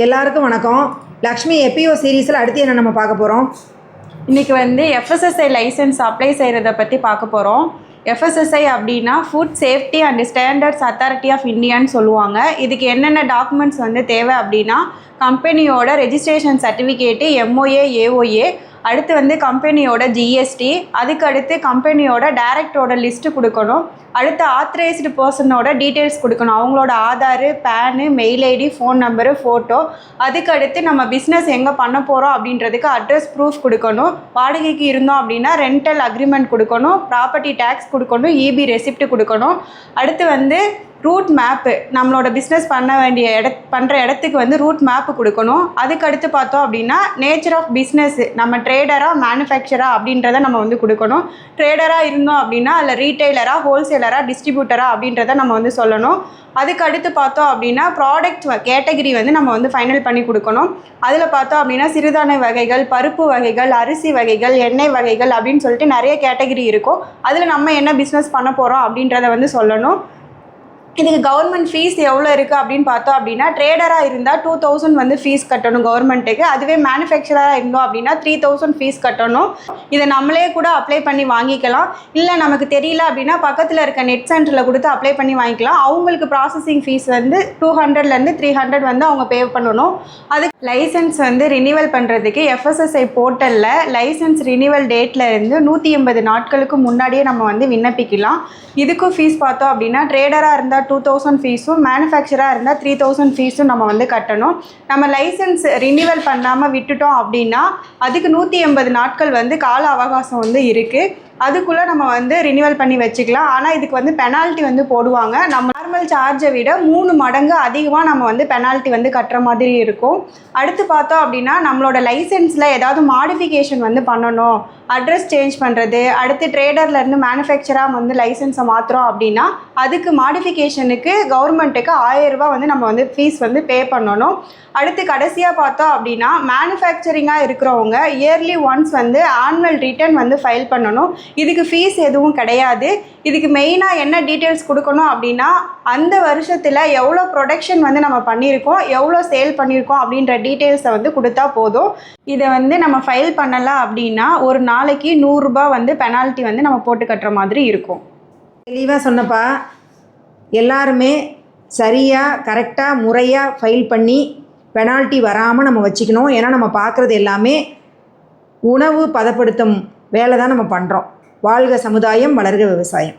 எல்லாருக்கும் வணக்கம். லக்ஷ்மி எப்பிஓ சீரீஸில் அடுத்து என்ன நம்ம பார்க்க போகிறோம்? இன்றைக்கி வந்து எஃப்எஸ்எஸ்ஐ லைசன்ஸ் அப்ளை செய்கிறத பற்றி பார்க்க போகிறோம். எஃப்எஸ்எஸ்ஐ அப்படின்னா food safety and standards authority of இந்தியான்னு சொல்லுவாங்க. இதுக்கு என்னென்ன டாக்குமெண்ட்ஸ் வந்து தேவை அப்படின்னா கம்பெனியோட ரெஜிஸ்ட்ரேஷன் சர்டிஃபிகேட்டு, எம்ஓஏ, ஏஓஏ, அடுத்து வந்து கம்பெனியோட ஜிஎஸ்டி, அதுக்கு அடுத்து கம்பெனியோட டைரக்டரோட லிஸ்ட்டு கொடுக்கணும். அடுத்து ஆத்தரைஸ்டு பர்சனோட டீட்டெயில்ஸ் கொடுக்கணும், அவங்களோட Aadhaar, PAN, mail ID, phone number, photo. அதுக்கு அடுத்து நம்ம பிஸ்னஸ் எங்கே பண்ண போகிறோம் அப்படின்றதுக்கு அட்ரஸ் ப்ரூஃப் கொடுக்கணும். வாடகைக்கு இருந்தோம் அப்படின்னா ரெண்டல் அக்ரிமெண்ட் கொடுக்கணும், ப்ராப்பர்ட்டி டேக்ஸ் கொடுக்கணும், இபி ரெசிப்ட் கொடுக்கணும். அடுத்து வந்து ரூட் மேப்பு, நம்மளோட பிஸ்னஸ் பண்ணுற இடத்துக்கு வந்து ரூட் மேப்பு கொடுக்கணும். அதுக்கு அடுத்து பார்த்தோம் அப்படின்னா நேச்சர் ஆஃப் பிஸ்னஸ், நம்ம ட்ரேடராக மேனுஃபேக்சரா அப்படின்றத நம்ம வந்து கொடுக்கணும். ட்ரேடராக இருந்தோம் அப்படின்னா அதில் ரீட்டைலராக, ஹோல்சேலராக, டிஸ்ட்ரிபியூட்டராக அப்படின்றத நம்ம வந்து சொல்லணும். அதுக்கு அடுத்து பார்த்தோம் அப்படின்னா ப்ராடக்ட் கேட்டகரி வந்து நம்ம வந்து ஃபைனல் பண்ணி கொடுக்கணும். அதில் பார்த்தோம் அப்படின்னா சிறுதானிய வகைகள், பருப்பு வகைகள், அரிசி வகைகள், எண்ணெய் வகைகள் அப்படின்னு சொல்லிட்டு நிறைய கேட்டகரி இருக்கும். அதில் நம்ம என்ன பிஸ்னஸ் பண்ண போகிறோம் அப்படின்றத வந்து சொல்லணும். இதுக்கு கவர்மெண்ட் ஃபீஸ் எவ்வளோ இருக்குது அப்படின்னு பார்த்தோம் அப்படின்னா ட்ரேடராக இருந்தால் 2000 வந்து ஃபீஸ் கட்டணும் கவர்மெண்ட்டுக்கு. அதுவே மேனுஃபேக்சராக இருந்தோம் அப்படின்னா 3000 ஃபீஸ் கட்டணும். இதை நம்மளே கூட அப்ளை பண்ணி வாங்கிக்கலாம். இல்லை நமக்கு தெரியல அப்படின்னா பக்கத்தில் இருக்க நெட் சென்டரில் கொடுத்து அப்ளை பண்ணி வாங்கிக்கலாம். அவங்களுக்கு ப்ராசஸிங் ஃபீஸ் வந்து 200லேருந்து 300 வந்து அவங்க பே பண்ணணும். அதுக்கு லைசன்ஸ் வந்து ரினிவல் பண்ணுறதுக்கு எஃப்எஸ்எஸ்ஐ போர்ட்டலில் லைசன்ஸ் ரினிவல் டேட்டில் இருந்து 180 நாட்களுக்கு முன்னாடியே நம்ம வந்து விண்ணப்பிக்கலாம். இதுக்கும் ஃபீஸ் பார்த்தோம் அப்படின்னா ட்ரேடராக இருந்தால் 2000 ஃபீஸும், மேனுஃபேக்சராக இருந்தால் 3000 ஃபீஸும் நம்ம வந்து கட்டணும். நம்ம லைசன்ஸ் ரினிவல் பண்ணாமல் விட்டுட்டோம் அப்படின்னா அதுக்கு 180 நாட்கள் வந்து கால அவகாசம் வந்து இருக்குது. அதுக்குள்ளே நம்ம வந்து ரினிவல் பண்ணி வச்சுக்கலாம். ஆனால் இதுக்கு வந்து பெனால்ட்டி வந்து போடுவாங்க. நம்ம நார்மல் சார்ஜை விட 3 மடங்கு அதிகமாக நம்ம வந்து பெனால்ட்டி வந்து கட்டுற மாதிரி இருக்கும். அடுத்து பார்த்தோம் அப்படின்னா நம்மளோட லைசன்ஸில் ஏதாவது மாடிஃபிகேஷன் வந்து பண்ணணும், அட்ரஸ் சேஞ்ச் பண்ணுறது, அடுத்து ட்ரேடர்லேருந்து மேனுஃபேக்சராக வந்து லைசன்ஸை மாற்றுறோம் அப்படின்னா அதுக்கு மாடிஃபிகேஷனுக்கு கவர்மெண்ட்டுக்கு 1000 ரூபாய் வந்து நம்ம வந்து ஃபீஸ் வந்து பே பண்ணணும். அடுத்து கடைசியாக பார்த்தோம் அப்படின்னா மேனுஃபேக்சரிங்காக இருக்கிறவங்க இயர்லி ஒன்ஸ் வந்து ஆனுவல் ரிட்டர்ன் வந்து ஃபைல் பண்ணணும். இதுக்கு ஃபீஸ் எதுவும் கிடையாது. இதுக்கு மெயினாக என்ன டீட்டெயில்ஸ் கொடுக்கணும் அப்படின்னா அந்த வருஷத்தில் எவ்வளோ ப்ரொடக்ஷன் வந்து நம்ம பண்ணியிருக்கோம், எவ்வளோ சேல் பண்ணியிருக்கோம் அப்படின்ற டீட்டெயில்ஸை வந்து கொடுத்தா போதும். இதை வந்து நம்ம ஃபைல் பண்ணலாம் அப்படின்னா ஒரு நாளைக்கு 100 ரூபாய் வந்து பெனால்ட்டி வந்து நம்ம போட்டு கட்டுற மாதிரி இருக்கும். தெளிவாக சொன்னப்பா. எல்லாருமே சரியாக கரெக்டாக முறையாக ஃபைல் பண்ணி பெனால்ட்டி வராமல் நம்ம வச்சுக்கணும். ஏன்னா நம்ம பார்க்குறது எல்லாமே உணவு பதப்படுத்தும் வேலை தான் நம்ம பண்ணுறோம். வாழ்க சமுதாயம், வளர்க விவசாயம்.